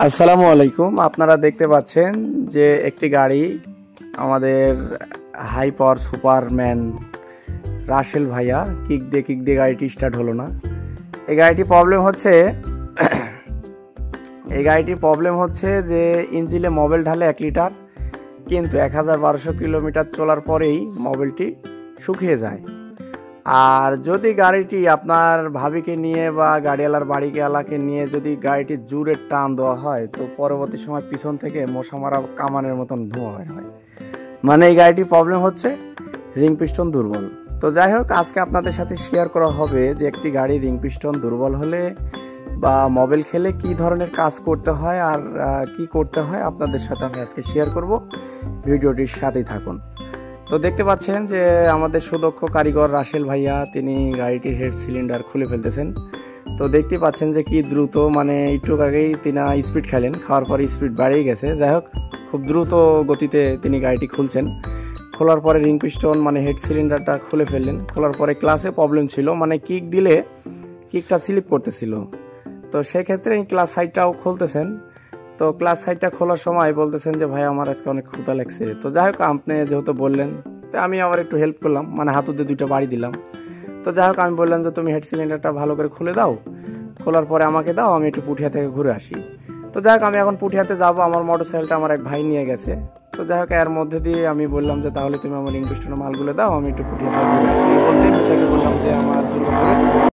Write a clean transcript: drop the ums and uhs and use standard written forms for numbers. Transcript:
আসসালামু আলাইকুম। আপনারা দেখতে পাচ্ছেন যে একটি গাড়ি আমাদের হাই পাওয়ার সুপারম্যান রাসেল ভাইয়া কিক দিয়ে গাড়িটি স্টার্ট হলো না। এই গাড়িটি প্রবলেম হচ্ছে যে ইঞ্জিনে মোবিল ঢালে 1 লিটার, কিন্তু 1200 কিলোমিটার চলার পরেই মোবিলটি শুকিয়ে যায়। আর যদি গাড়িটি আপনার ভাবিকে নিয়ে বা গাড়িওয়ালার বাড়িওয়ালাকে নিয়ে যদি গাড়িটি জোরে টান দেওয়া হয়, তো পরবর্তী সময় পিছন থেকে মশা মারা কামানের মতন ধোঁয়া বের হয়। মানে এই গাড়িটির প্রবলেম হচ্ছে রিং পিস্টন দুর্বল। তো যাই হোক, আজকে আপনাদের সাথে শেয়ার করা হবে যে একটি গাড়ি রিং পিস্টন দুর্বল হলে বা মোবিল খেলে কি ধরনের কাজ করতে হয় আর কি করতে হয় আপনাদের সাথে আমি আজকে শেয়ার করব। ভিডিওটির সাথেই থাকুন। তো দেখতে পাচ্ছেন যে আমাদের সুদক্ষ কারিগর রাসেল ভাইয়া তিনি গাড়িটির হেড সিলিন্ডার খুলে ফেলতেছেন। তো দেখতে পাচ্ছেন যে কি দ্রুত, মানে একটু আগেই তিনি স্পিড খেলেন, খাওয়ার পরে স্পিড বাড়িয়ে গেছে। যাই হোক, খুব দ্রুত গতিতে তিনি গাড়িটি খুলছেন। খোলার পরে রিং পিস্টন মানে হেড সিলিন্ডারটা খুলে ফেললেন। খোলার পরে ক্লাসে প্রবলেম ছিল, মানে কিক দিলে কিকটা স্লিপ করতেছিল। তো সেক্ষেত্রে এই ক্লাস সাইডটাও খুলতেছেন। তো ক্লাস সাইডটা খোলার সময় বলতেছেন যে ভাই আমার আজকে অনেক ক্ষুধা লাগছে। তো যাই হোক, আপনি যেহেতু বললেন, তো আমি আবার একটু হেল্প করলাম, মানে হাতুতে 2টা বাড়ি দিলাম। তো যাই হোক, আমি বললাম যে তুমি হেড সিলিন্ডারটা ভালো করে খুলে দাও, খোলার পরে আমাকে দাও, আমি একটু পুঠিয়া থেকে ঘুরে আসি। তো যাই হোক, আমি এখন পুঠিয়াতে যাবো, আমার মোটরসাইকেলটা আমার এক ভাই নিয়ে গেছে। তো যাই হোক, এর মধ্যে দিয়ে আমি বললাম যে তাহলে তুমি আমার রিং পিস্টনের মালগুলো দাও, আমি একটু পুঠিয়া থেকে ঘুরে আসি। বলতে আমি তাকে বললাম যে আমার দুর্গাপুরে